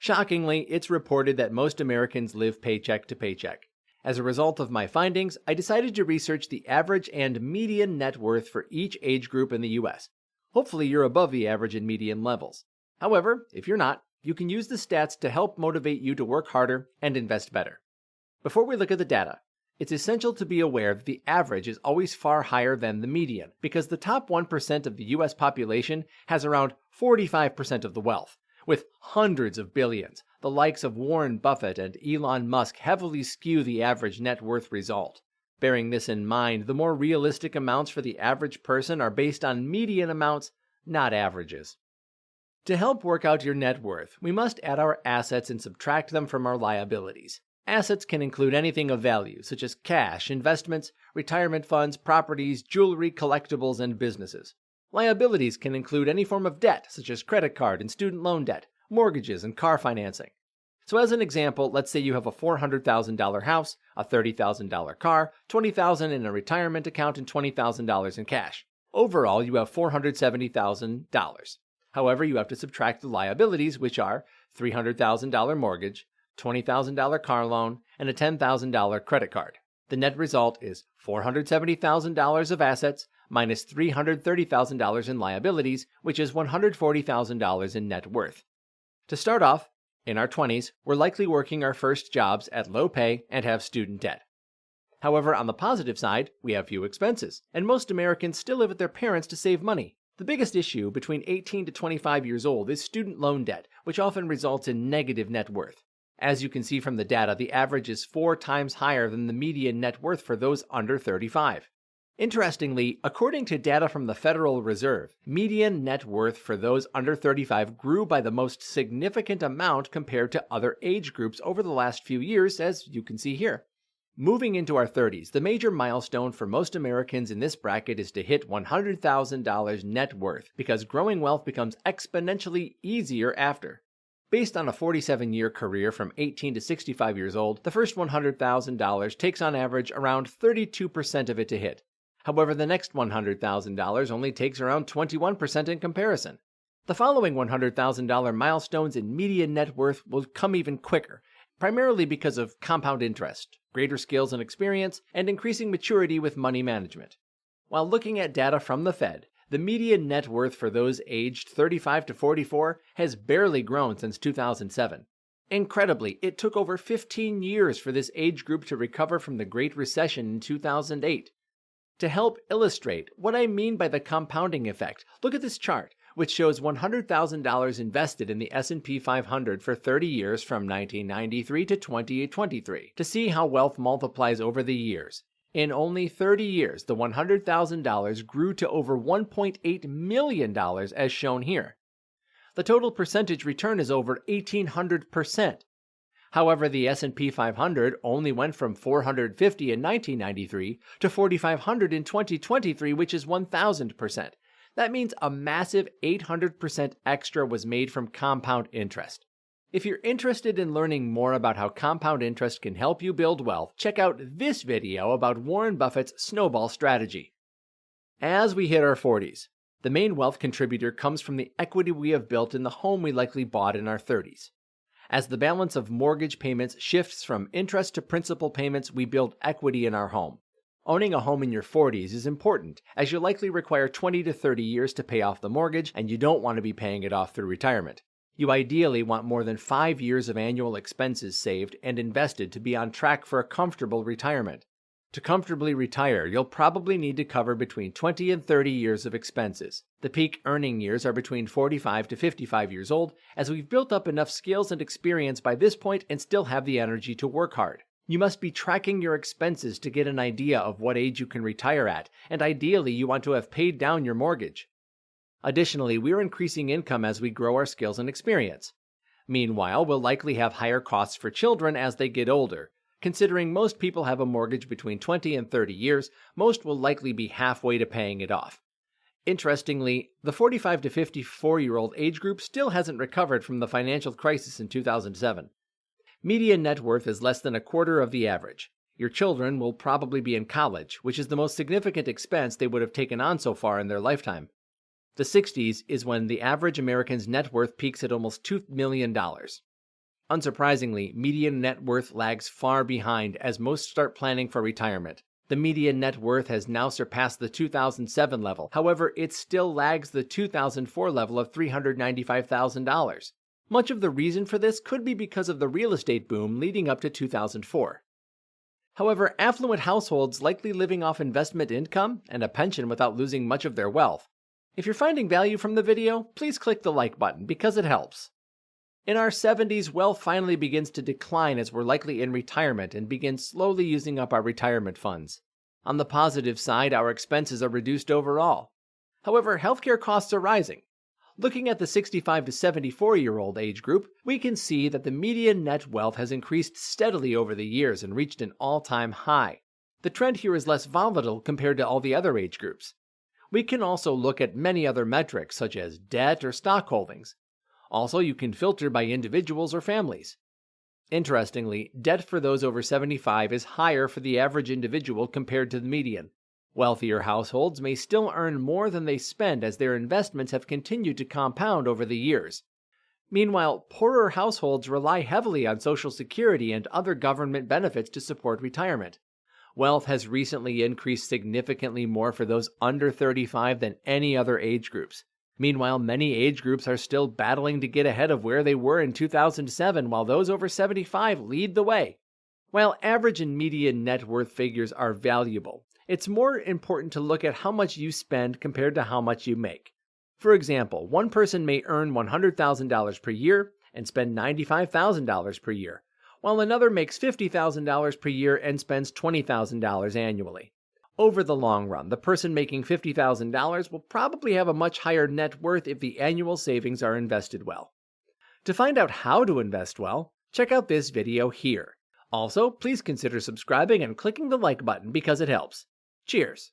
Shockingly, it's reported that most Americans live paycheck to paycheck. As a result of my findings, I decided to research the average and median net worth for each age group in the US. Hopefully you're above the average and median levels. However, if you're not, you can use the stats to help motivate you to work harder and invest better. Before we look at the data, it's essential to be aware that the average is always far higher than the median because the top 1% of the US population has around 45% of the wealth. With hundreds of billions, the likes of Warren Buffett and Elon Musk heavily skew the average net worth result. Bearing this in mind, the more realistic amounts for the average person are based on median amounts, not averages. To help work out your net worth, we must add our assets and subtract them from our liabilities. Assets can include anything of value, such as cash, investments, retirement funds, properties, jewelry, collectibles, and businesses. Liabilities can include any form of debt, such as credit card and student loan debt, mortgages, and car financing. So as an example, let's say you have a $400,000 house, a $30,000 car, $20,000 in a retirement account, and $20,000 in cash. Overall, you have $470,000. However, you have to subtract the liabilities, which are $300,000 mortgage, $20,000 car loan, and a $10,000 credit card. The net result is $470,000 of assets minus $330,000 in liabilities, which is $140,000 in net worth. To start off, in our 20s, we're likely working our first jobs at low pay and have student debt. However, on the positive side, we have few expenses, and most Americans still live with their parents to save money. The biggest issue between 18 to 25 years old is student loan debt, which often results in negative net worth. As you can see from the data, the average is 4 times higher than the median net worth for those under 35. Interestingly, according to data from the Federal Reserve, median net worth for those under 35 grew by the most significant amount compared to other age groups over the last few years, as you can see here. Moving into our 30s, the major milestone for most Americans in this bracket is to hit $100,000 net worth because growing wealth becomes exponentially easier after. Based on a 47-year career from 18 to 65 years old, the first $100,000 takes on average around 32% of it to hit. However, the next $100,000 only takes around 21% in comparison. The following $100,000 milestones in median net worth will come even quicker, primarily because of compound interest, greater skills and experience, and increasing maturity with money management. While looking at data from the Fed, the median net worth for those aged 35 to 44 has barely grown since 2007. Incredibly, it took over 15 years for this age group to recover from the Great Recession in 2008. To help illustrate what I mean by the compounding effect, look at this chart, which shows $100,000 invested in the S&P 500 for 30 years from 1993 to 2023 to see how wealth multiplies over the years. In only 30 years, the $100,000 grew to over $1.8 million as shown here. The total percentage return is over 1,800%. However, the S&P 500 only went from 450 in 1993 to 4,500 in 2023, which is 1,000%. That means a massive 800% extra was made from compound interest. If you're interested in learning more about how compound interest can help you build wealth, check out this video about Warren Buffett's snowball strategy. As we hit our 40s, the main wealth contributor comes from the equity we have built in the home we likely bought in our 30s. As the balance of mortgage payments shifts from interest to principal payments, we build equity in our home. Owning a home in your 40s is important, as you'll likely require 20 to 30 years to pay off the mortgage, and you don't want to be paying it off through retirement. You ideally want more than 5 years of annual expenses saved and invested to be on track for a comfortable retirement. To comfortably retire, you'll probably need to cover between 20 and 30 years of expenses. The peak earning years are between 45 to 55 years old, as we've built up enough skills and experience by this point and still have the energy to work hard. You must be tracking your expenses to get an idea of what age you can retire at, and ideally you want to have paid down your mortgage. Additionally, we're increasing income as we grow our skills and experience. Meanwhile, we'll likely have higher costs for children as they get older. Considering most people have a mortgage between 20 and 30 years, most will likely be halfway to paying it off. Interestingly, the 45 to 54-year-old age group still hasn't recovered from the financial crisis in 2007. Median net worth is less than a quarter of the average. Your children will probably be in college, which is the most significant expense they would have taken on so far in their lifetime. The 60s is when the average American's net worth peaks at almost $2 million. Unsurprisingly, median net worth lags far behind as most start planning for retirement. The median net worth has now surpassed the 2007 level. However, it still lags the 2004 level of $395,000. Much of the reason for this could be because of the real estate boom leading up to 2004. However, affluent households likely living off investment income and a pension without losing much of their wealth. If you're finding value from the video, please click the like button because it helps. In our 70s, wealth finally begins to decline as we're likely in retirement and begin slowly using up our retirement funds. On the positive side, our expenses are reduced overall. However, healthcare costs are rising. Looking at the 65 to 74-year-old age group, we can see that the median net wealth has increased steadily over the years and reached an all-time high. The trend here is less volatile compared to all the other age groups. We can also look at many other metrics such as debt or stock holdings. Also, you can filter by individuals or families. Interestingly, debt for those over 75 is higher for the average individual compared to the median. Wealthier households may still earn more than they spend as their investments have continued to compound over the years. Meanwhile, poorer households rely heavily on Social Security and other government benefits to support retirement. Wealth has recently increased significantly more for those under 35 than any other age groups. Meanwhile, many age groups are still battling to get ahead of where they were in 2007, while those over 75 lead the way. While average and median net worth figures are valuable, it's more important to look at how much you spend compared to how much you make. For example, one person may earn $100,000 per year and spend $95,000 per year, while another makes $50,000 per year and spends $20,000 annually. Over the long run, the person making $50,000 will probably have a much higher net worth if the annual savings are invested well. To find out how to invest well, check out this video here. Also, please consider subscribing and clicking the like button because it helps. Cheers!